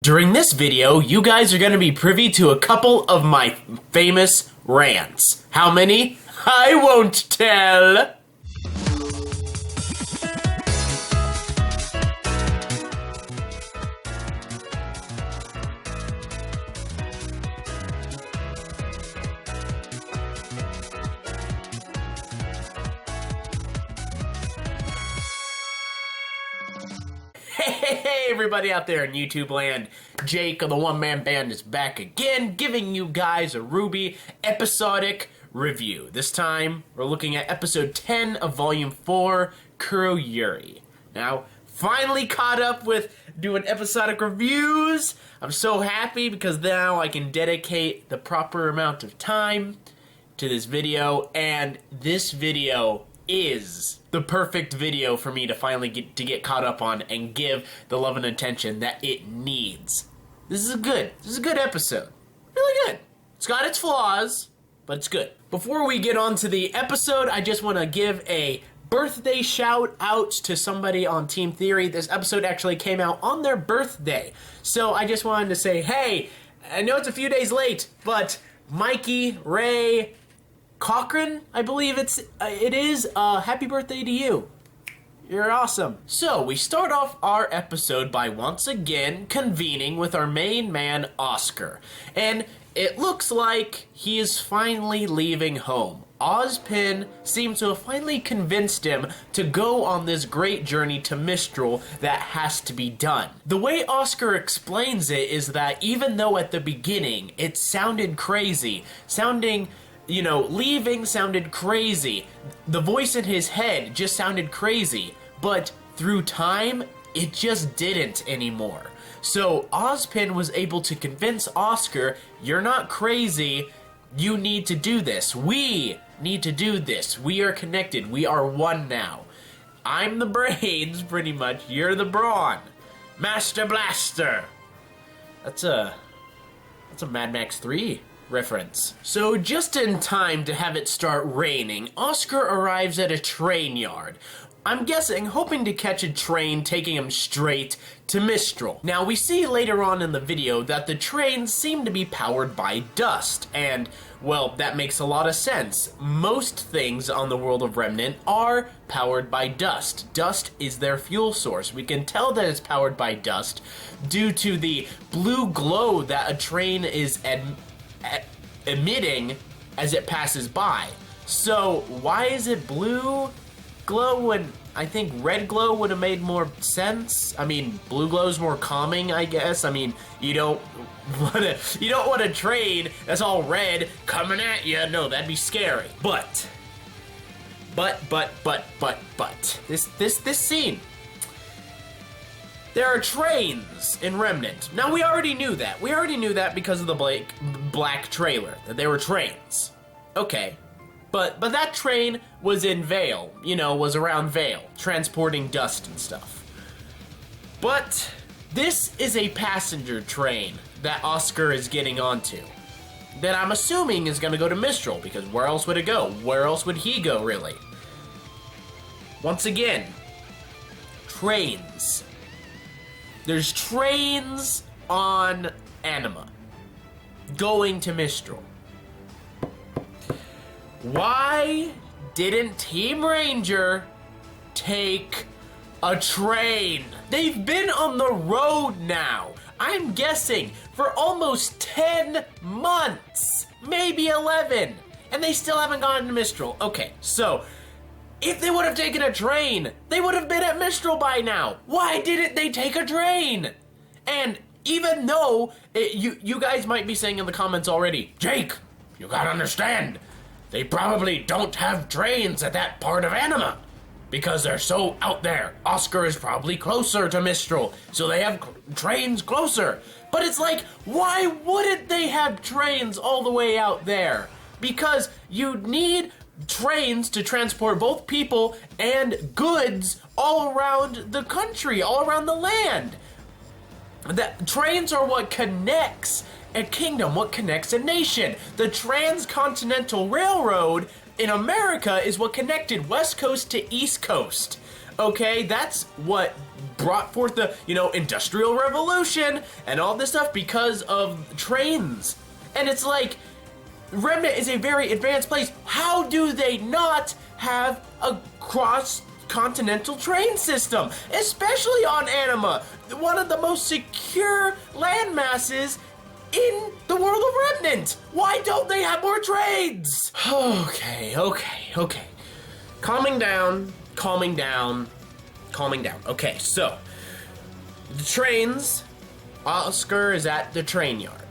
During this video, you guys are going to be privy to a couple of my famous rants. How many? I won't tell! Hey everybody out there in YouTube land, Jake of the OneManBand is back again, giving you guys a RWBY episodic review. This time, we're looking at episode 10 of volume 4, Kuroyuri. Now, finally caught up with doing episodic reviews. I'm so happy because now I can dedicate the proper amount of time to this video, and this video is the perfect video for me to finally get caught up on and give the love and attention that it needs. This is a good episode. Really good. It's got its flaws, but it's good. Before we get on to the episode, I just want to give a birthday shout out to somebody on Team Theory. This episode actually came out on their birthday. So I just wanted to say, hey, I know it's a few days late, but Mikey, Ray, Cochran, I believe it is. Happy birthday to you. You're awesome. So, we start off our episode by once again convening with our main man, Oscar. And it looks like he is finally leaving home. Ozpin seems to have finally convinced him to go on this great journey to Mistral that has to be done. The way Oscar explains it is that even though at the beginning it sounded crazy, leaving sounded crazy. The voice in his head just sounded crazy. But through time, it just didn't anymore. So Ozpin was able to convince Oscar, you're not crazy, you need to do this. We need to do this. We are connected. We are one now. I'm the brains, pretty much. You're the brawn. Master Blaster. That's a Mad Max 3 reference. So just in time to have it start raining, Oscar arrives at a train yard. I'm guessing hoping to catch a train taking him straight to Mistral. Now we see later on in the video that the trains seem to be powered by dust, and well, that makes a lot of sense. Most things on the world of Remnant are powered by dust. Dust is their fuel source. We can tell that it's powered by dust due to the blue glow that a train is emitting as it passes by. So why is it blue glow when I think red glow would have made more sense? I mean, blue glow's more calming, I guess. I mean, you don't want a train that's all red coming at you. No, that'd be scary. But this scene. There are trains in Remnant. Now, we already knew that. We already knew that because of the black trailer, that they were trains. Okay. But that train was in Vale, was around Vale, transporting dust and stuff. But this is a passenger train that Oscar is getting onto. That I'm assuming is going to go to Mistral, because where else would it go? Where else would he go, really? Once again, trains. There's trains on Anima going to Mistral. Why didn't Team Ranger take a train? They've been on the road now, I'm guessing, for almost 10 months, maybe 11, and they still haven't gotten to Mistral. Okay, so if they would have taken a train, they would have been at Mistral by now. Why didn't they take a train? And even though you guys might be saying in the comments already, Jake, you gotta understand, they probably don't have trains at that part of Anima because they're so out there. Oscar is probably closer to Mistral, so they have trains closer. But it's like, why wouldn't they have trains all the way out there? Because you need trains to transport both people and goods all around the country, all around the land. Trains are what connects a kingdom, what connects a nation. The Transcontinental Railroad in America is what connected West Coast to East Coast. okay? That's what brought forth the, Industrial Revolution and all this stuff because of trains. And it's like, Remnant is a very advanced place. How do they not have a cross-continental train system? Especially on Anima, one of the most secure landmasses in the world of Remnant. Why don't they have more trains? Okay. Calming down. Okay, so the trains. Oscar is at the train yard.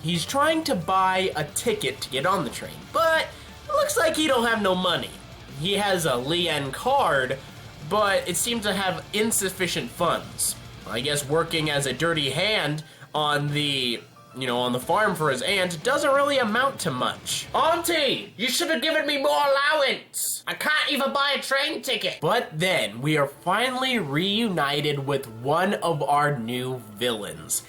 He's trying to buy a ticket to get on the train, but it looks like he don't have no money. He has a Lie Ren card, but it seems to have insufficient funds. I guess working as a dirty hand on the farm for his aunt doesn't really amount to much. Auntie, you should have given me more allowance. I can't even buy a train ticket. But then we are finally reunited with one of our new villains.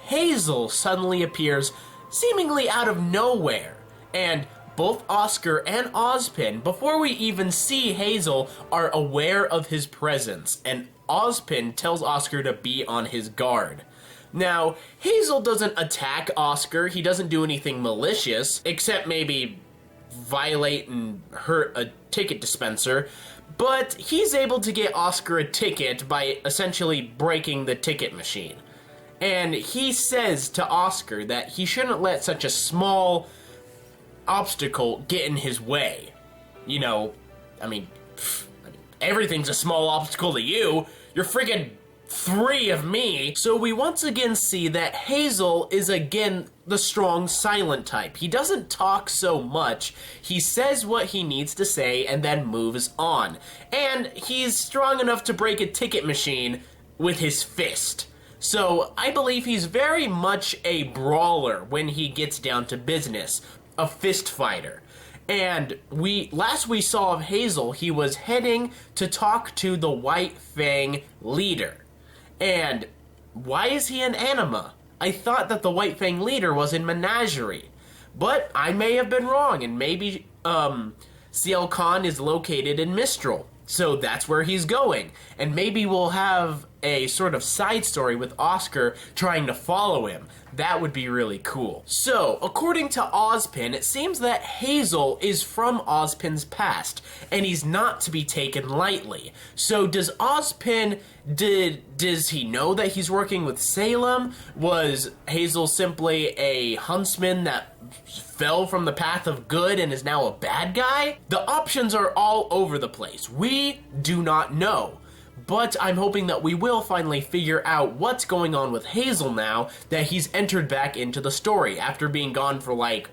Hazel suddenly appears seemingly out of nowhere, and both Oscar and Ozpin, before we even see Hazel, are aware of his presence, and Ozpin tells Oscar to be on his guard. Now, Hazel doesn't attack Oscar, he doesn't do anything malicious, except maybe violate and hurt a ticket dispenser, but he's able to get Oscar a ticket by essentially breaking the ticket machine. And he says to Oscar that he shouldn't let such a small obstacle get in his way. Everything's a small obstacle to you. You're freaking 3 of me. So we once again see that Hazel is again the strong silent type. He doesn't talk so much. He says what he needs to say and then moves on. And he's strong enough to break a ticket machine with his fist. So I believe he's very much a brawler when he gets down to business, a fist fighter. And last we saw of Hazel, he was heading to talk to the White Fang leader. And why is he in Anima? I thought that the White Fang leader was in Menagerie. But I may have been wrong, and maybe Ciel Khan is located in Mistral. So that's where he's going. And maybe we'll have a sort of side story with Oscar trying to follow him. That would be really cool. So, according to Ozpin, it seems that Hazel is from Ozpin's past, and he's not to be taken lightly. So does Ozpin, does he know that he's working with Salem? Was Hazel simply a huntsman that fell from the path of good and is now a bad guy? The options are all over the place. We do not know. But I'm hoping that we will finally figure out what's going on with Hazel now that he's entered back into the story after being gone for like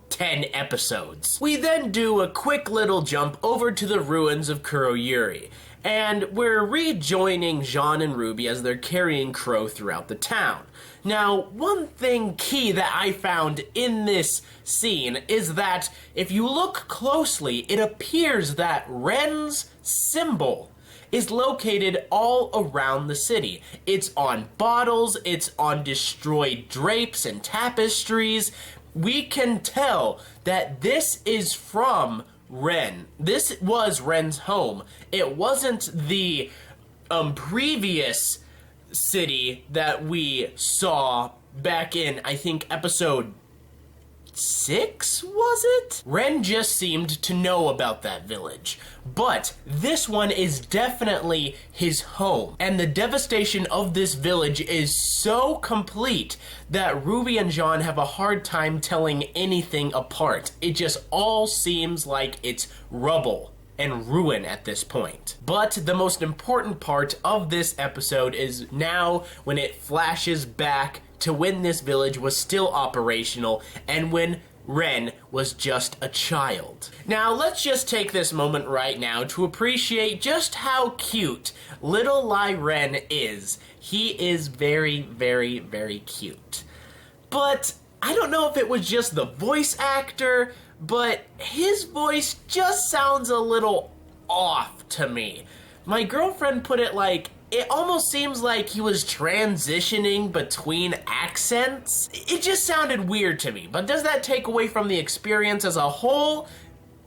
10 episodes. We then do a quick little jump over to the ruins of Kuroyuri, and we're rejoining Jean and Ruby as they're carrying Crow throughout the town. Now, one thing key that I found in this scene is that if you look closely, it appears that Ren's symbol is located all around the city. It's on bottles, it's on destroyed drapes and tapestries. We can tell that this is from Ren. This was Ren's home. It wasn't the previous city that we saw back in, I think, episode 6, was it? Ren just seemed to know about that village. But this one is definitely his home. And the devastation of this village is so complete that Ruby and Jean have a hard time telling anything apart. It just all seems like it's rubble and ruin at this point. But the most important part of this episode is now when it flashes back to when this village was still operational and when Ren was just a child. Now let's just take this moment right now to appreciate just how cute little Lie Ren is. He is very, very, very cute. But I don't know if it was just the voice actor, but his voice just sounds a little off to me. My girlfriend put it like, it almost seems like he was transitioning between accents. It just sounded weird to me, but does that take away from the experience as a whole?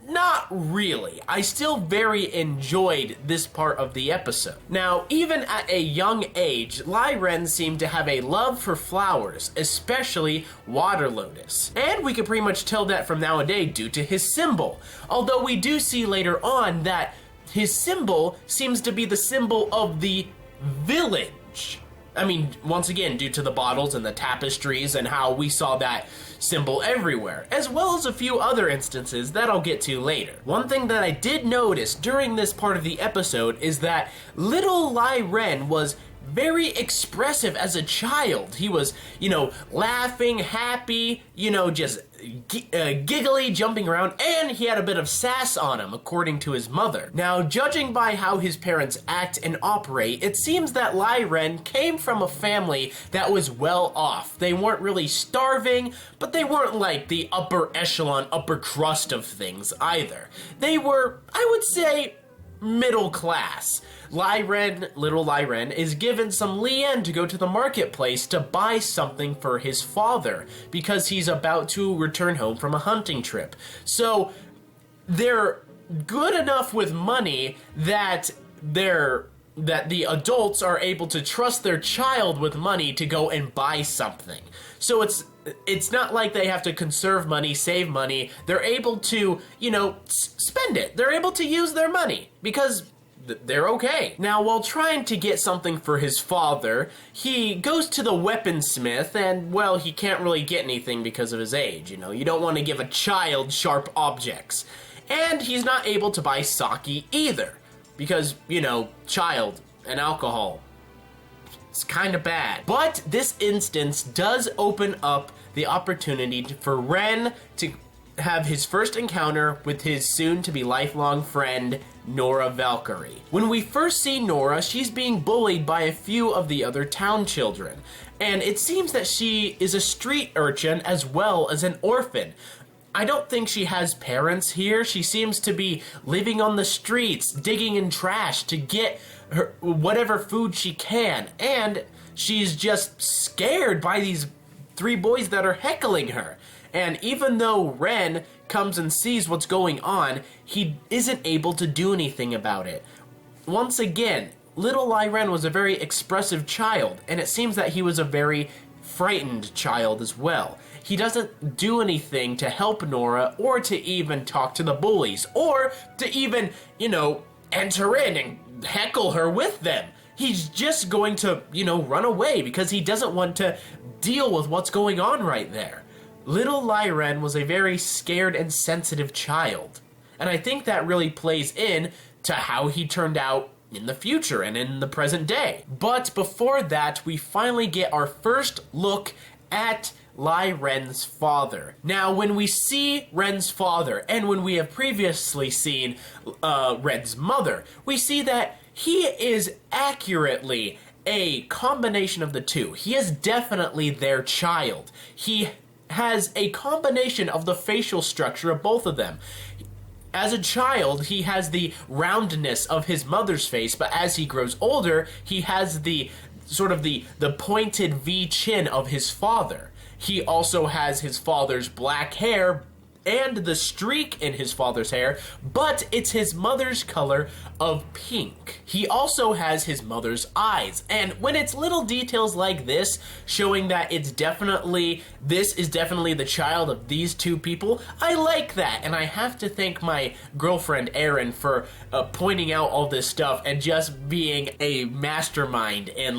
Not really. I still very enjoyed this part of the episode. Now, even at a young age, Lie Ren seemed to have a love for flowers, especially water lotus. And we could pretty much tell that from nowadays due to his symbol. Although we do see later on that his symbol seems to be the symbol of the village. I mean, once again, due to the bottles and the tapestries and how we saw that symbol everywhere, as well as a few other instances that I'll get to later. One thing that I did notice during this part of the episode is that little Lie Ren was very expressive as a child. He was, laughing, happy, just giggly, jumping around, and he had a bit of sass on him, according to his mother. Now, judging by how his parents act and operate, it seems that Lie Ren came from a family that was well off. They weren't really starving, but they weren't like the upper echelon, upper crust of things either. They were, I would say, middle class. Little Lie Ren, is given some lien to go to the marketplace to buy something for his father because he's about to return home from a hunting trip. So they're good enough with money that the adults are able to trust their child with money to go and buy something. So it's not like they have to conserve money, save money. They're able to, spend it. They're able to use their money because they're okay. Now, while trying to get something for his father, he goes to the weaponsmith and, well, he can't really get anything because of his age. You don't want to give a child sharp objects. And he's not able to buy sake either because, child and alcohol. It's kind of bad. But this instance does open up the opportunity for Ren to have his first encounter with his soon-to-be lifelong friend, Nora Valkyrie. When we first see Nora, she's being bullied by a few of the other town children, and it seems that she is a street urchin as well as an orphan. I don't think she has parents here. She seems to be living on the streets, digging in trash to get her whatever food she can, and she's just scared by these three boys that are heckling her. And even though Ren comes and sees what's going on, he isn't able to do anything about it. Once again, little Lie Ren was a very expressive child, and it seems that he was a very frightened child as well. He doesn't do anything to help Nora, or to even talk to the bullies, or to even, enter in and heckle her with them. He's just going to, run away because he doesn't want to deal with what's going on right there. Little Lie Ren was a very scared and sensitive child, and I think that really plays in to how he turned out in the future and in the present day. But before that, we finally get our first look at Lie Ren's father. Now, when we see Ren's father, and when we have previously seen Ren's mother, we see that he is accurately a combination of the two. He is definitely their child. He has a combination of the facial structure of both of them. As a child, he has the roundness of his mother's face, but as he grows older, he has the sort of the pointed V chin of his father. He also has his father's black hair and the streak in his father's hair, but it's his mother's color of pink. He also has his mother's eyes, and when it's little details like this, showing that this is definitely the child of these two people, I like that, and I have to thank my girlfriend Erin for pointing out all this stuff and just being a mastermind and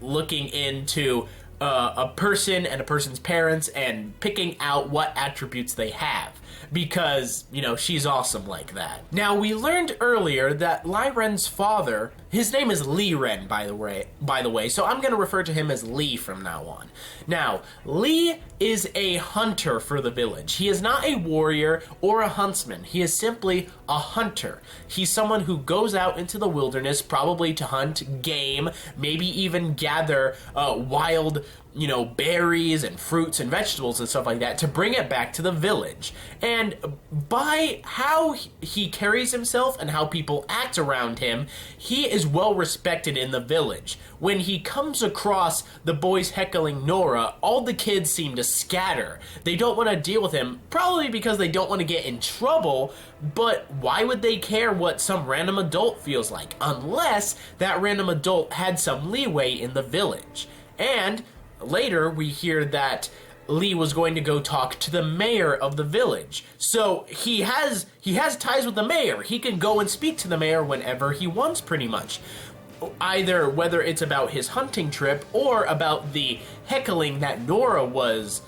looking into a person and a person's parents and picking out what attributes they have, because, she's awesome like that. Now, we learned earlier that Lie Ren's father, his name is Lie Ren, by the way, so I'm going to refer to him as Lee from now on. Now, Lee is a hunter for the village. He is not a warrior or a huntsman. He is simply a hunter. He's someone who goes out into the wilderness, probably to hunt game, maybe even gather wild, berries and fruits and vegetables and stuff like that to bring it back to the village. And And by how he carries himself and how people act around him, he is well respected in the village. When he comes across the boys heckling Nora, all the kids seem to scatter. They don't want to deal with him, probably because they don't want to get in trouble, but why would they care what some random adult feels like, unless that random adult had some leeway in the village? And later we hear that Lee was going to go talk to the mayor of the village. So he has ties with the mayor. He can go and speak to the mayor whenever he wants, pretty much. Either whether it's about his hunting trip or about the heckling that Nora was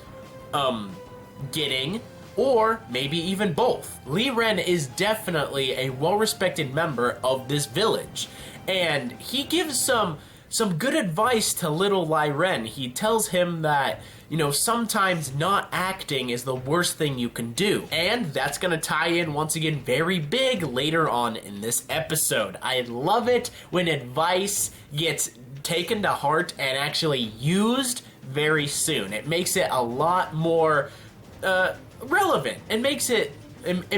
getting, or maybe even both. Lie Ren is definitely a well-respected member of this village, and he gives some good advice to little Lie Ren. He tells him that, sometimes not acting is the worst thing you can do. And that's gonna tie in once again very big later on in this episode. I love it when advice gets taken to heart and actually used very soon. It makes it a lot more relevant. It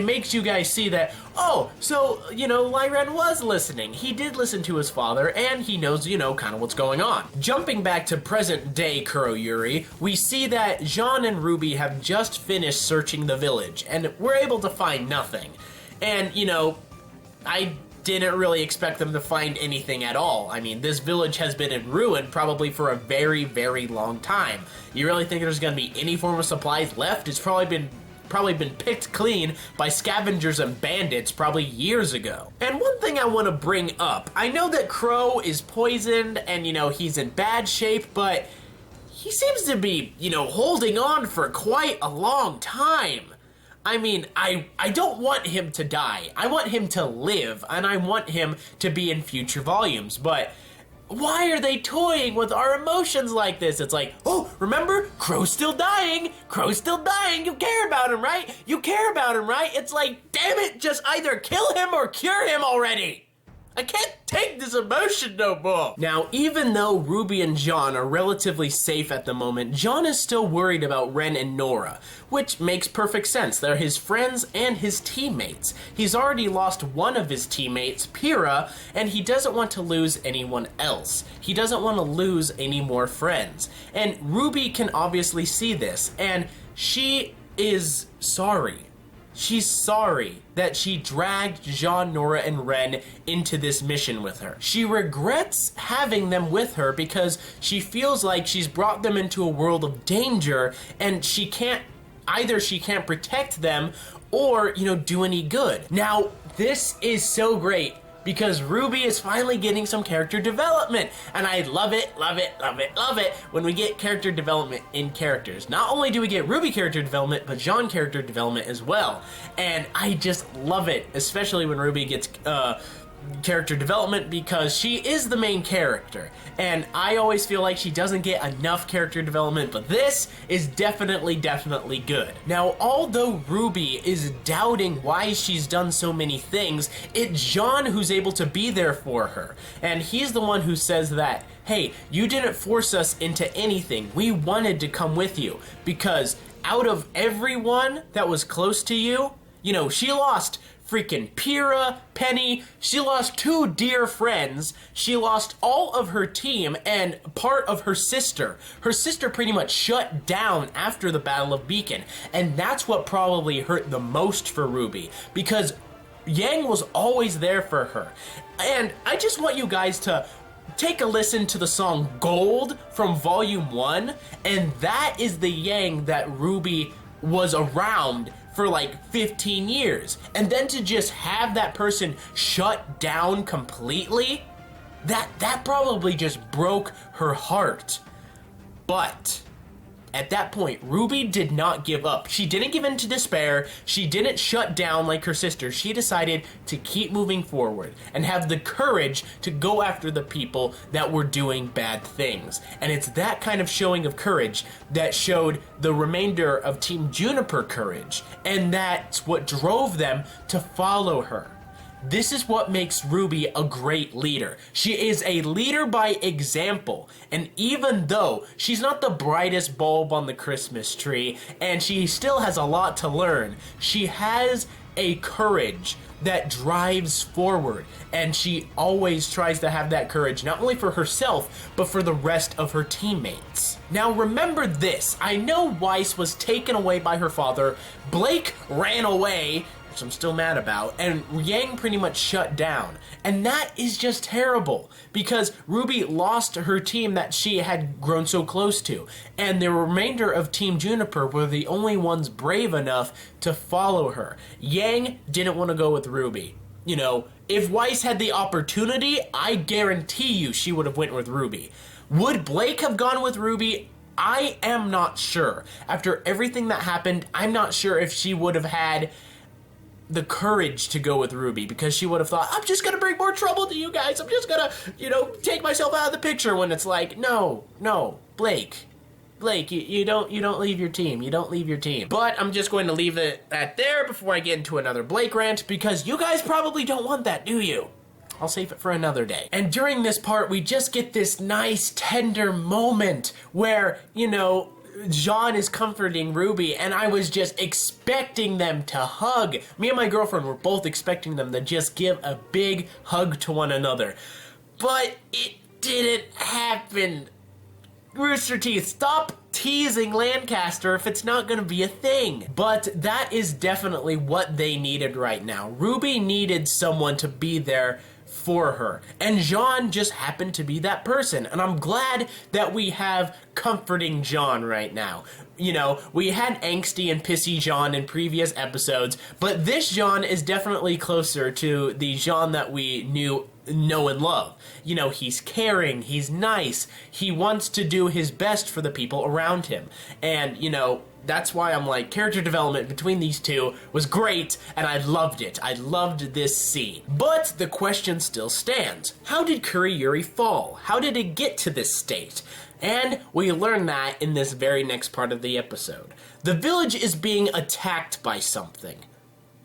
makes you guys see that, oh, so, Lie Ren was listening. He did listen to his father, and he knows, kind of what's going on. Jumping back to present day Kuroyuri, we see that Jean and RWBY have just finished searching the village, and we're able to find nothing. And, I didn't really expect them to find anything at all. I mean, this village has been in ruin probably for a very, very long time. You really think there's going to be any form of supplies left? It's probably been picked clean by scavengers and bandits probably years ago. And one thing I want to bring up, I know that Crow is poisoned and, he's in bad shape, but he seems to be, holding on for quite a long time. I mean, I don't want him to die. I want him to live, and I want him to be in future volumes, but why are they toying with our emotions like this? It's like, oh, remember? Crow's still dying. Crow's still dying. You care about him, right? You care about him, right? It's like, damn it, just either kill him or cure him already. I can't take this emotion no more. Now, even though RWBY and Jean are relatively safe at the moment, Jean is still worried about Ren and Nora, which makes perfect sense. They're his friends and his teammates. He's already lost one of his teammates, Pyrrha, and he doesn't want to lose anyone else. He doesn't want to lose any more friends. And RWBY can obviously see this, and she is sorry. She's sorry that she dragged Jean, Nora, and Ren into this mission with her. She regrets having them with her because she feels like she's brought them into a world of danger and she can't protect them or, do any good. Now, this is so great because RWBY is finally getting some character development, and I love it, love it, love it, love it when we get character development in characters. Not only do we get RWBY character development, but Jean character development as well, and I just love it, especially when RWBY gets character development because she is the main character, and I always feel like she doesn't get enough character development, but this is definitely good. Now, although RWBY is doubting why she's done so many things, it's Jean who's able to be there for her, and he's the one who says that, hey, you didn't force us into anything, we wanted to come with you, because out of everyone that was close to you, she lost freaking Pyrrha, Penny, she lost 2 dear friends, she lost all of her team and part of her sister. Her sister pretty much shut down after the Battle of Beacon, and that's what probably hurt the most for RWBY, because Yang was always there for her. And I just want you guys to take a listen to the song Gold from Volume 1, and that is the Yang that RWBY was around for like 15 years, and then to just have that person shut down completely, that probably just broke her heart. But at that point, RWBY did not give up. She didn't give in to despair. She didn't shut down like her sister. She decided to keep moving forward and have the courage to go after the people that were doing bad things. And it's that kind of showing of courage that showed the remainder of Team Juniper courage. And that's what drove them to follow her. This is what makes RWBY a great leader. She is a leader by example, and even though she's not the brightest bulb on the Christmas tree, and she still has a lot to learn, she has a courage that drives forward, and she always tries to have that courage not only for herself, but for the rest of her teammates. Now remember this, I know Weiss was taken away by her father, Blake ran away, which I'm still mad about, and Yang pretty much shut down. And that is just terrible, because RWBY lost her team that she had grown so close to, and the remainder of Team Juniper were the only ones brave enough to follow her. Yang didn't want to go with RWBY. You know, if Weiss had the opportunity, I guarantee you she would have went with RWBY. Would Blake have gone with RWBY? I am not sure. After everything that happened, I'm not sure if she would have had the courage to go with RWBY, because she would have thought, I'm just gonna bring more trouble to you guys, I'm just gonna, you know, take myself out of the picture, when it's like, no, Blake, you don't leave your team, you don't leave your team. But I'm just going to leave it at there before I get into another Blake rant, because you guys probably don't want that, do you? I'll save it for another day. And during this part, we just get this nice, tender moment where, you know, Jean is comforting RWBY, and I was just expecting them to hug. Me and my girlfriend were both expecting them to just give a big hug to one another. But it didn't happen. Rooster Teeth, stop teasing Lancaster if it's not gonna be a thing. But that is definitely what they needed right now. RWBY needed someone to be there for her, and Jean just happened to be that person, and I'm glad that we have comforting Jean right now. You know, we had angsty and pissy Jean in previous episodes, but this Jean is definitely closer to the Jean that we know and love. You know, he's caring, he's nice, he wants to do his best for the people around him, and, you know, that's why I'm like, character development between these two was great, and I loved it. I loved this scene. But the question still stands. How did Kuriyuri fall? How did it get to this state? And we learn that in this very next part of the episode. The village is being attacked by something.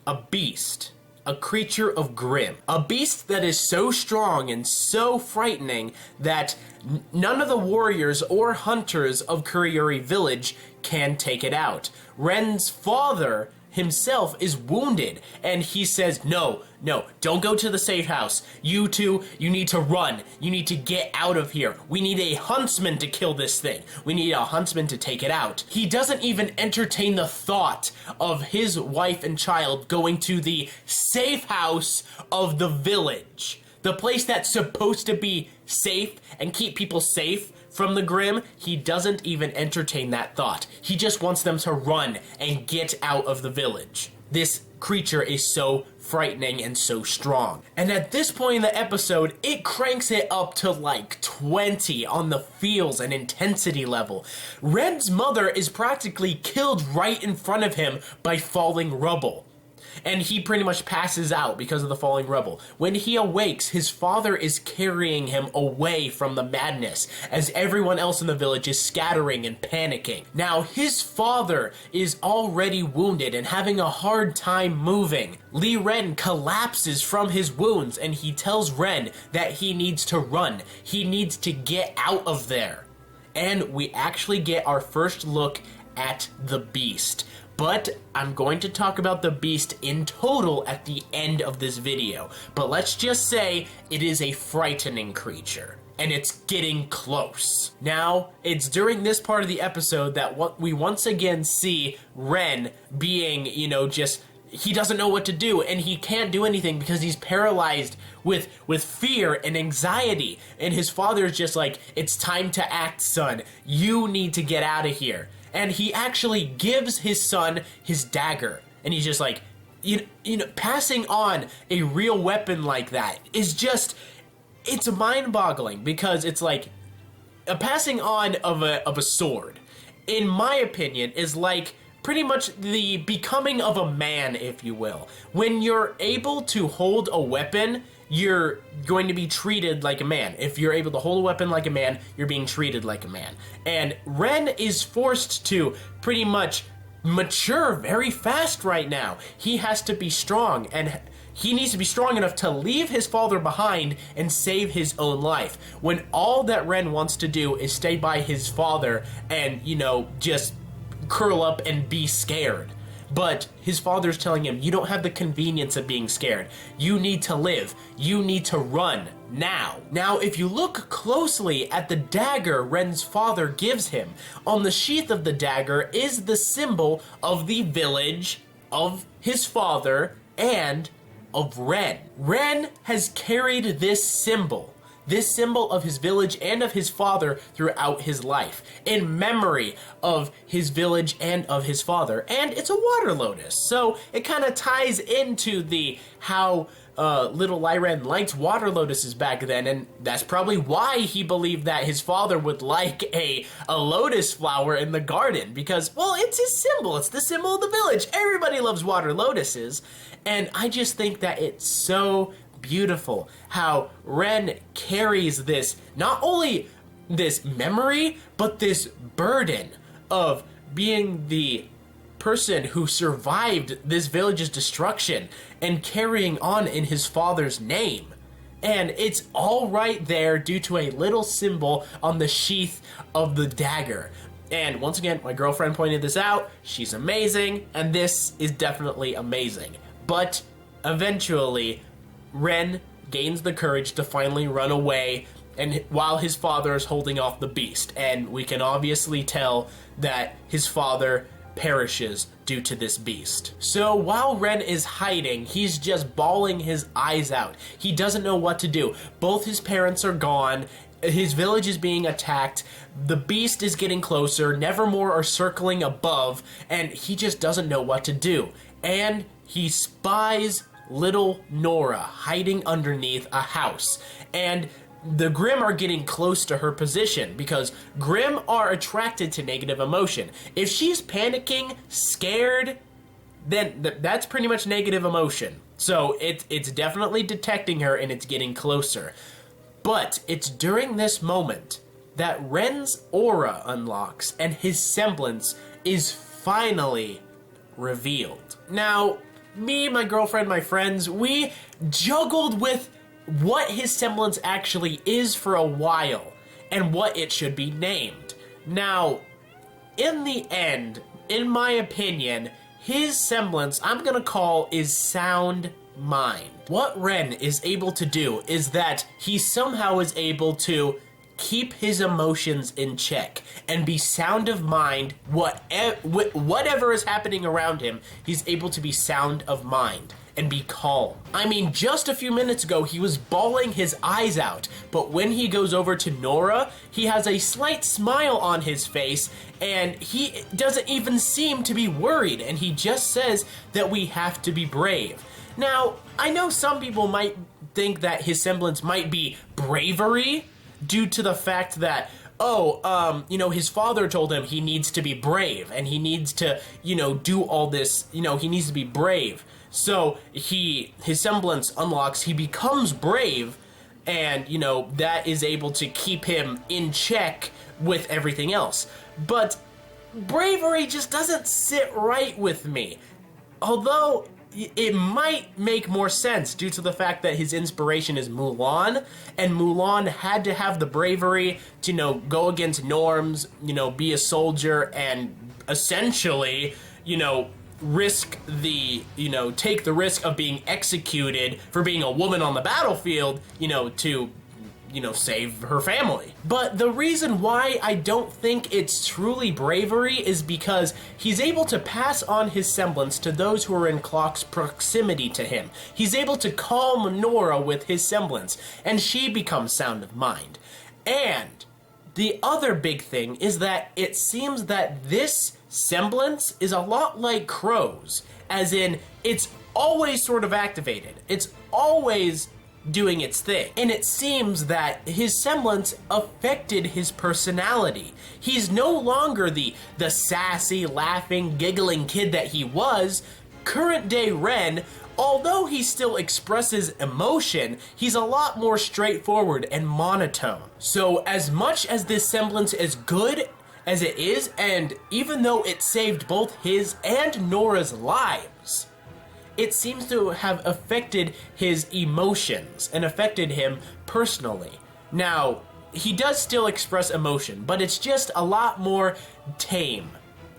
A beast. A creature of Grimm. A beast that is so strong and so frightening that none of the warriors or hunters of Kuriyuri village can take it out. Ren's father himself is wounded, and he says, no, don't go to the safe house. You two, you need to run. You need to get out of here. We need a huntsman to kill this thing. We need a huntsman to take it out. He doesn't even entertain the thought of his wife and child going to the safe house of the village. The place that's supposed to be safe and keep people safe from the Grimm. He doesn't even entertain that thought. He just wants them to run and get out of the village. This creature is so frightening and so strong. And at this point in the episode, it cranks it up to like 20 on the feels and intensity level. Ren's mother is practically killed right in front of him by falling rubble. And he pretty much passes out because of the falling rubble. When he awakes, his father is carrying him away from the madness, as everyone else in the village is scattering and panicking. Now, his father is already wounded and having a hard time moving. Lie Ren collapses from his wounds, and he tells Ren that he needs to run. He needs to get out of there. And we actually get our first look at the beast. But I'm going to talk about the beast in total at the end of this video. But let's just say it is a frightening creature, and it's getting close. Now, it's during this part of the episode that we once again see Ren being, you know, just, he doesn't know what to do, and he can't do anything because he's paralyzed with fear and anxiety. And his father's just like, it's time to act, son. You need to get out of here. And he actually gives his son his dagger. And he's just like, you know, passing on a real weapon like that is just, it's mind-boggling, because it's like, a passing on of a sword, in my opinion, is like pretty much the becoming of a man, if you will. When you're able to hold a weapon, you're going to be treated like a man. If you're able to hold a weapon like a man, you're being treated like a man. And Ren is forced to pretty much mature very fast right now. He has to be strong, and he needs to be strong enough to leave his father behind and save his own life, when all that Ren wants to do is stay by his father and, you know, just curl up and be scared. But his father's telling him, you don't have the convenience of being scared. You need to live. You need to run now. Now, if you look closely at the dagger Ren's father gives him, on the sheath of the dagger is the symbol of the village, of his father, and of Ren. Ren has carried this symbol of his village and of his father throughout his life, in memory of his village and of his father. And it's a water lotus, so it kind of ties into the how little Lie Ren liked water lotuses back then, and that's probably why he believed that his father would like a lotus flower in the garden, because, well, it's his symbol. It's the symbol of the village. Everybody loves water lotuses, and I just think that it's so beautiful how Ren carries this, not only this memory, but this burden of being the person who survived this village's destruction and carrying on in his father's name. And it's all right there due to a little symbol on the sheath of the dagger. And once again, my girlfriend pointed this out. She's amazing, and this is definitely amazing. But eventually, Ren gains the courage to finally run away, and while his father is holding off the beast, and we can obviously tell that his father perishes due to this beast. So while Ren is hiding, he's just bawling his eyes out. He doesn't know what to do. Both his parents are gone. His village is being attacked. The beast is getting closer. Nevermore are circling above, and he just doesn't know what to do. And he spies little Nora hiding underneath a house, and the Grimm are getting close to her position because Grimm are attracted to negative emotion. If she's panicking, scared, then that's pretty much negative emotion. So it's definitely detecting her, and it's getting closer. But it's during this moment that Ren's aura unlocks and his semblance is finally revealed. Now, me, my girlfriend, my friends, we juggled with what his semblance actually is for a while and what it should be named. Now, in the end, in my opinion, his semblance I'm gonna call is sound mind. What Ren is able to do is that he somehow is able to keep his emotions in check and be sound of mind. Whatever is happening around him, he's able to be sound of mind and be calm. I mean, just a few minutes ago, he was bawling his eyes out, but when he goes over to Nora, he has a slight smile on his face, and he doesn't even seem to be worried, and he just says that we have to be brave. Now, I know some people might think that his semblance might be bravery, due to the fact that, his father told him he needs to be brave, and he needs to, do all this, he needs to be brave. So his semblance unlocks, he becomes brave, and, that is able to keep him in check with everything else. But bravery just doesn't sit right with me. Although it might make more sense due to the fact that his inspiration is Mulan, and Mulan had to have the bravery to, go against norms, be a soldier, and essentially, take the risk of being executed for being a woman on the battlefield, to save her family. But the reason why I don't think it's truly bravery is because he's able to pass on his semblance to those who are in close proximity to him. He's able to calm Nora with his semblance, and she becomes sound of mind. And the other big thing is that it seems that this semblance is a lot like Crow's, as in, it's always sort of activated. It's always doing its thing. And it seems that his semblance affected his personality. He's no longer the sassy, laughing, giggling kid that he was. Current day Ren, although he still expresses emotion, he's a lot more straightforward and monotone. So as much as this semblance is good as it is, and even though it saved both his and Nora's lives, it seems to have affected his emotions and affected him personally. Now, he does still express emotion, but it's just a lot more tame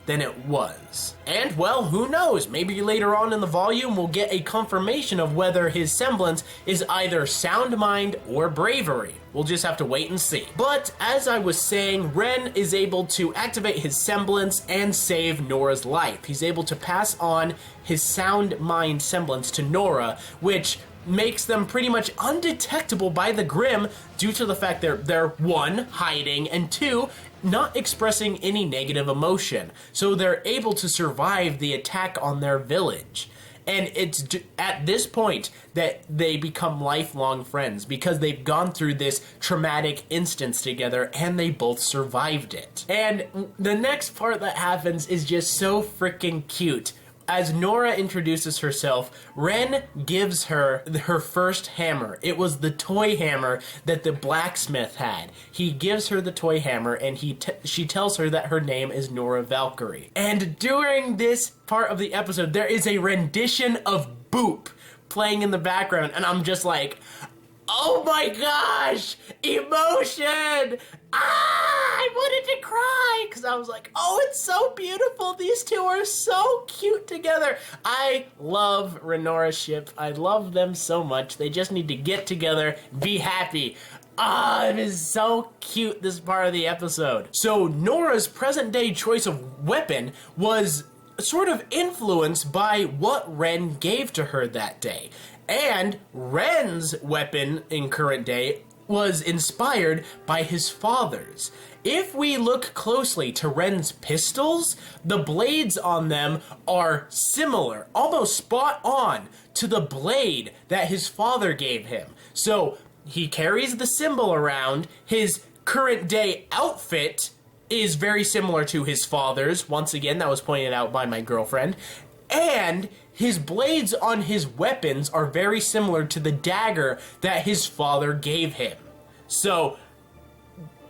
than it was. And, well, who knows? Maybe later on in the volume we'll get a confirmation of whether his semblance is either sound mind or bravery. We'll just have to wait and see. But, as I was saying, Ren is able to activate his semblance and save Nora's life. He's able to pass on his sound mind semblance to Nora, which makes them pretty much undetectable by the Grimm due to the fact they're one, hiding, and two, not expressing any negative emotion. So they're able to survive the attack on their village. And it's at this point that they become lifelong friends because they've gone through this traumatic instance together and they both survived it. And the next part that happens is just so freaking cute. As Nora introduces herself, Ren gives her first hammer. It was the toy hammer that the blacksmith had. He gives her the toy hammer, and she tells her that her name is Nora Valkyrie. And during this part of the episode, there is a rendition of Boop playing in the background, and I'm just like, oh my gosh, emotion! I wanted to cry because I was like, oh, it's so beautiful. These two are so cute together. I love Renora's ship. I love them so much. They just need to get together, be happy. It is so cute, this part of the episode. So Nora's present day choice of weapon was sort of influenced by what Ren gave to her that day. And Ren's weapon in current day was inspired by his father's. If we look closely to Ren's pistols, the blades on them are similar, almost spot on, to the blade that his father gave him. So he carries the symbol around. His current day outfit is very similar to his father's. Once again, that was pointed out by my girlfriend. And his blades on his weapons are very similar to the dagger that his father gave him. So,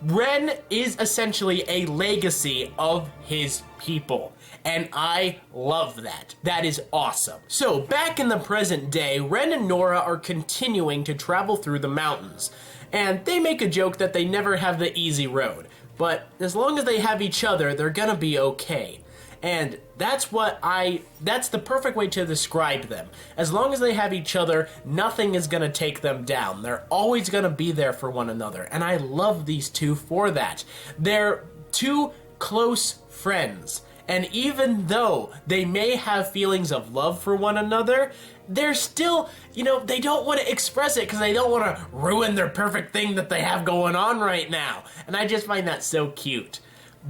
Ren is essentially a legacy of his people. And I love that. That is awesome. So, back in the present day, Ren and Nora are continuing to travel through the mountains. And they make a joke that they never have the easy road. But as long as they have each other, they're gonna be okay. And that's the perfect way to describe them. As long as they have each other, nothing is gonna take them down. They're always gonna be there for one another. And I love these two for that. They're two close friends. And even though they may have feelings of love for one another, they're still, they don't want to express it because they don't want to ruin their perfect thing that they have going on right now. And I just find that so cute.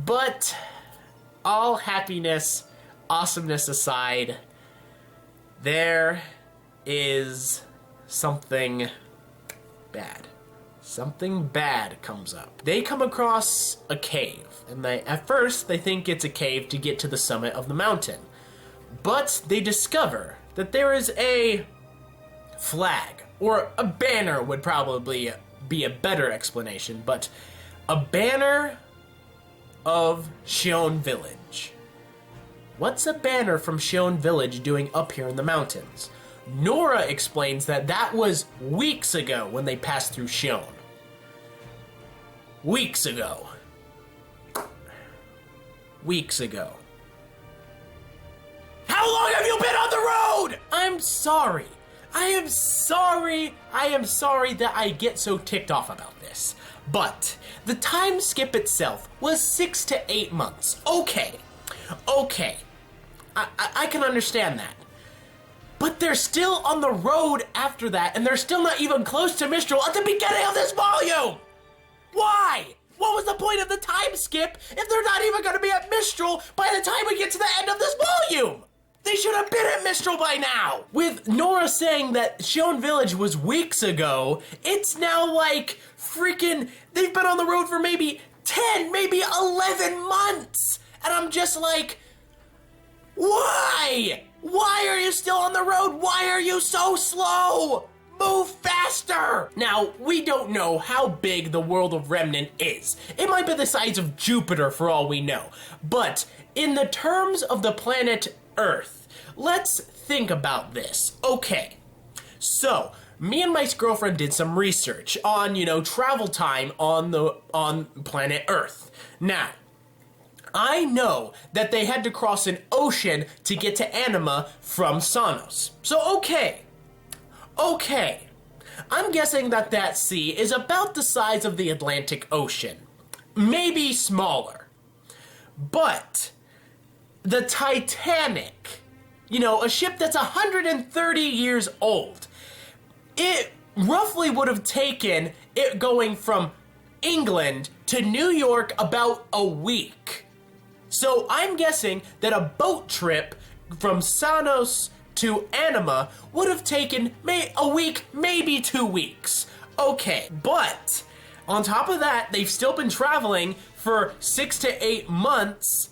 But all happiness, awesomeness aside, there is something bad. Something bad comes up. They come across a cave, and at first they think it's a cave to get to the summit of the mountain. But they discover that there is a flag, or a banner would probably be a better explanation, but a banner of Shion Village. What's a banner from Shion Village doing up here in the mountains? Nora explains that was weeks ago when they passed through Shion. Weeks ago. How long have you been on the road? I'm sorry. I am sorry that I get so ticked off about this. But the time skip itself was 6 to 8 months. Okay. I can understand that. But they're still on the road after that, and they're still not even close to Mistral at the beginning of this volume! Why? What was the point of the time skip if they're not even going to be at Mistral by the time we get to the end of this volume? They should have been at Mistral by now! With Nora saying that Shion Village was weeks ago, it's now like freaking, they've been on the road for maybe 10, maybe 11 months! And I'm just like, why? Why are you still on the road? Why are you so slow? Move faster! Now, we don't know how big the world of Remnant is. It might be the size of Jupiter for all we know. But in the terms of the planet Earth, Let's think about this. Okay, so me and my girlfriend did some research on, travel time on planet Earth. Now, I know that they had to cross an ocean to get to Anima from Sanos. So okay, I'm guessing that sea is about the size of the Atlantic Ocean. Maybe smaller. But the Titanic, a ship that's 130 years old, it roughly would have taken it going from England to New York about a week. So I'm guessing that a boat trip from Sanos to Anima would have taken a week, maybe 2 weeks. Okay, but on top of that, they've still been traveling for 6 to 8 months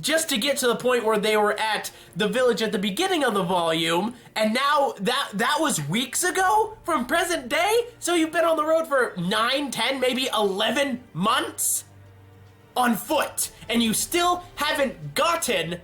just to get to the point where they were at the village at the beginning of the volume, and now that was weeks ago from present day? So you've been on the road for 9, 10, maybe 11 months on foot, and you still haven't gotten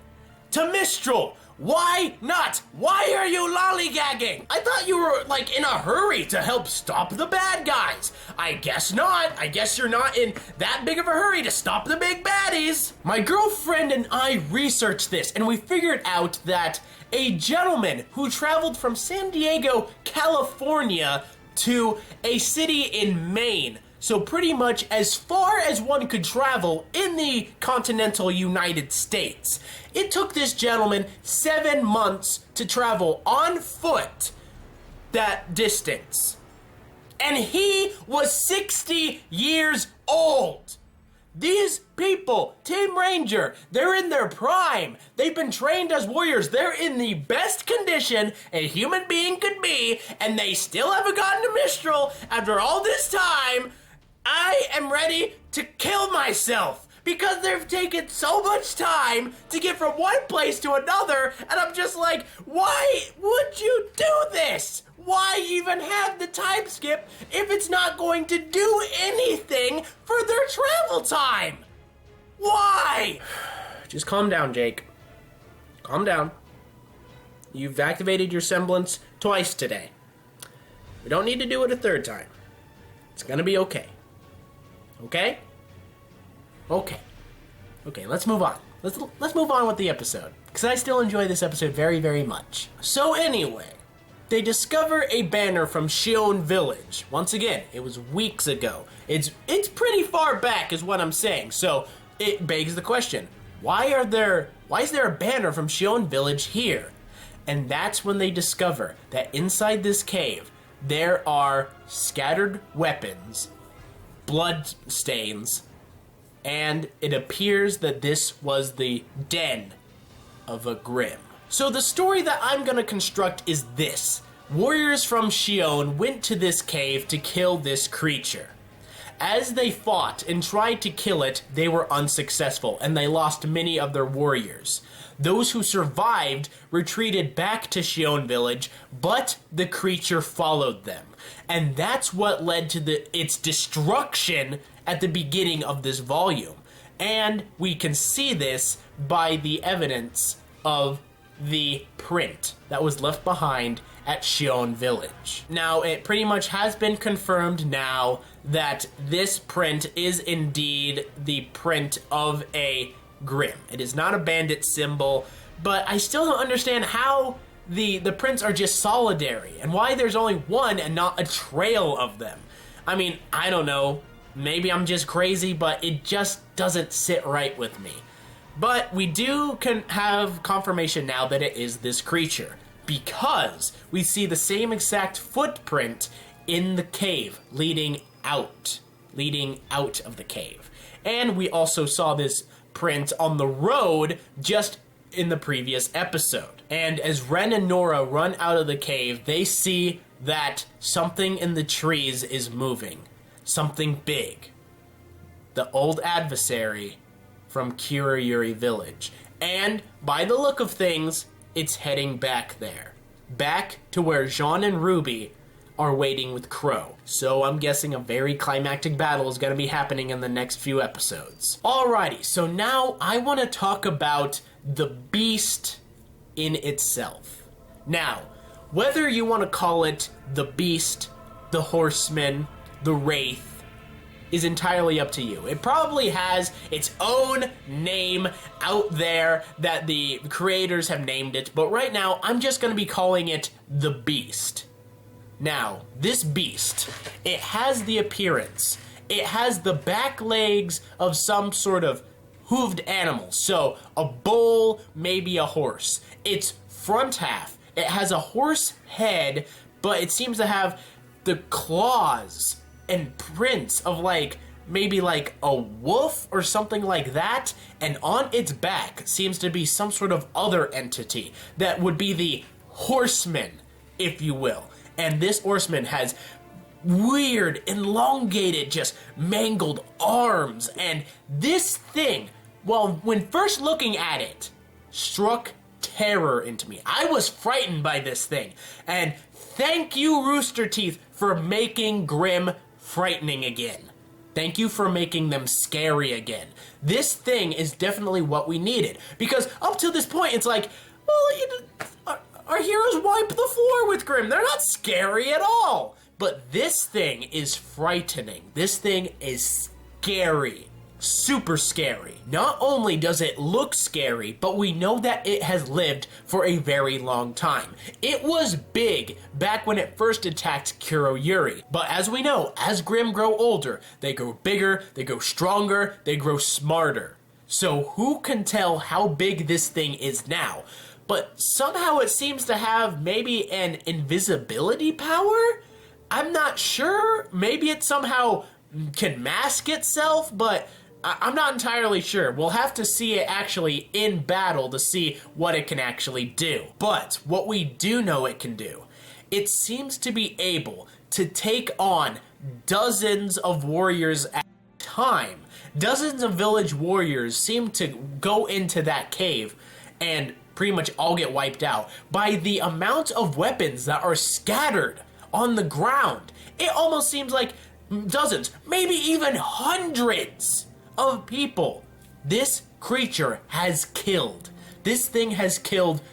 to Mistral. Why not? Why are you lollygagging? I thought you were, in a hurry to help stop the bad guys. I guess not. I guess you're not in that big of a hurry to stop the big baddies. My girlfriend and I researched this, and we figured out that a gentleman who traveled from San Diego, California to a city in Maine, so pretty much as far as one could travel in the continental United States. It took this gentleman 7 months to travel on foot that distance. And he was 60 years old. These people, Team Ranger, they're in their prime. They've been trained as warriors. They're in the best condition a human being could be, and they still haven't gotten to Mistral after all this time. I am ready to kill myself because they've taken so much time to get from one place to another, and I'm just like, why would you do this? Why even have the time skip if it's not going to do anything for their travel time? Why? Just calm down, Jake. Calm down. You've activated your semblance twice today. We don't need to do it a third time. It's gonna be okay. Okay? Okay, let's move on. Let's move on with the episode, because I still enjoy this episode very, very much. So anyway, they discover a banner from Shion Village. Once again, it was weeks ago. It's pretty far back is what I'm saying. So it begs the question, why is there a banner from Shion Village here? And that's when they discover that inside this cave, there are scattered weapons, blood stains, and it appears that this was the den of a Grimm. So the story that I'm gonna construct is this. Warriors from Shion went to this cave to kill this creature. As they fought and tried to kill it, they were unsuccessful, and they lost many of their warriors. Those who survived retreated back to Shion Village, but the creature followed them. And that's what led to its destruction at the beginning of this volume. And we can see this by the evidence of the print that was left behind at Shion Village. Now, it pretty much has been confirmed now that this print is indeed the print of a Grimm. It is not a bandit symbol, but I still don't understand how the prints are just solitary and why there's only one and not a trail of them. I mean, I don't know. Maybe I'm just crazy, but it just doesn't sit right with me. But we can have confirmation now that it is this creature, because we see the same exact footprint in the cave leading out of the cave. And we also saw this print on the road just in the previous episode. And as Ren and Nora run out of the cave, they see that something in the trees is moving. Something big. The old adversary from Kirayuri Village. And by the look of things, it's heading back there. Back to where Jean and RWBY are waiting with Crow. So I'm guessing a very climactic battle is going to be happening in the next few episodes. Alrighty, so now I want to talk about the beast in itself. Now, whether you want to call it the Beast, the Horseman, the Wraith, is entirely up to you. It probably has its own name out there that the creators have named it, but right now I'm just going to be calling it the Beast. Now, this Beast, it has the appearance, it has the back legs of some sort of hooved animal, so a bull, maybe a horse. Its front half, it has a horse head, but it seems to have the claws and prints of maybe a wolf or something like that, and on its back seems to be some sort of other entity that would be the horseman, if you will. And this horseman has weird, elongated, just mangled arms, and this thing, well, when first looking at it, struck terror into me. I was frightened by this thing, and thank you, Rooster Teeth, for making Grimm frightening again. Thank you for making them scary again. This thing is definitely what we needed, because up to this point, it's like, well, our heroes wipe the floor with Grimm. They're not scary at all. But this thing is frightening. This thing is scary. Super scary. Not only does it look scary, but we know that it has lived for a very long time. It was big back when it first attacked Kuroyuri. But as we know, as Grimm grow older, they grow bigger, they grow stronger, they grow smarter. So who can tell how big this thing is now? But somehow it seems to have maybe an invisibility power? I'm not sure. Maybe it somehow can mask itself, but I'm not entirely sure. We'll have to see it actually in battle to see what it can actually do. But what we do know it can do, it seems to be able to take on dozens of warriors at a time. Dozens of village warriors seem to go into that cave and pretty much all get wiped out by the amount of weapons that are scattered on the ground. It almost seems like dozens, maybe even hundreds of people this creature has killed. This thing has killed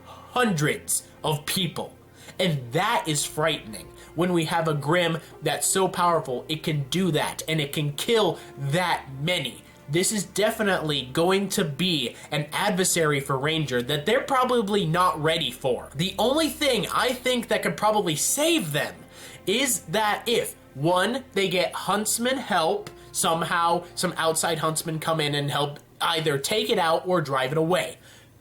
hundreds of people, and that is frightening. When we have a Grimm that's so powerful, it can do that, and it can kill that many. This is definitely going to be an adversary for Ranger that they're probably not ready for. The only thing I think that could probably save them is that if, one, they get huntsman help, somehow some outside huntsmen come in and help either take it out or drive it away.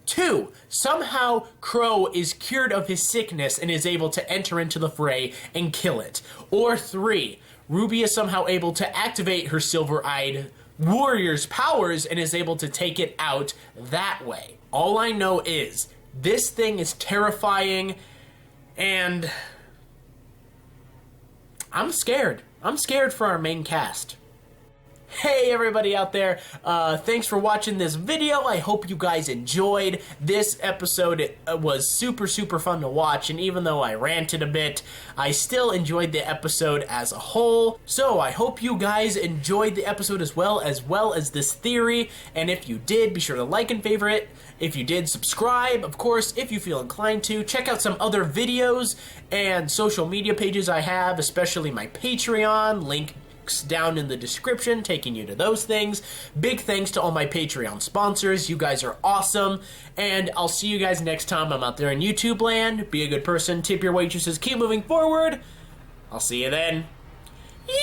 Two, somehow Crow is cured of his sickness and is able to enter into the fray and kill it. Or three, Ruby is somehow able to activate her silver-eyed warrior's powers and is able to take it out that way. All I know is this thing is terrifying, and I'm scared. I'm scared for our main cast. Hey everybody out there, thanks for watching this video. I hope you guys enjoyed this episode. It was super fun to watch, and even though I ranted a bit, I still enjoyed the episode as a whole. So I hope you guys enjoyed the episode as well as this theory, and if you did, be sure to like and favorite. If you did, subscribe. Of course, if you feel inclined to, check out some other videos and social media pages I have, especially my Patreon, link down in the description, taking you to those things. Big thanks to all my Patreon sponsors. You guys are awesome, and I'll see you guys next time I'm out there in YouTube land. Be a good person, tip your waitresses, keep moving forward. I'll see you then. Yeah.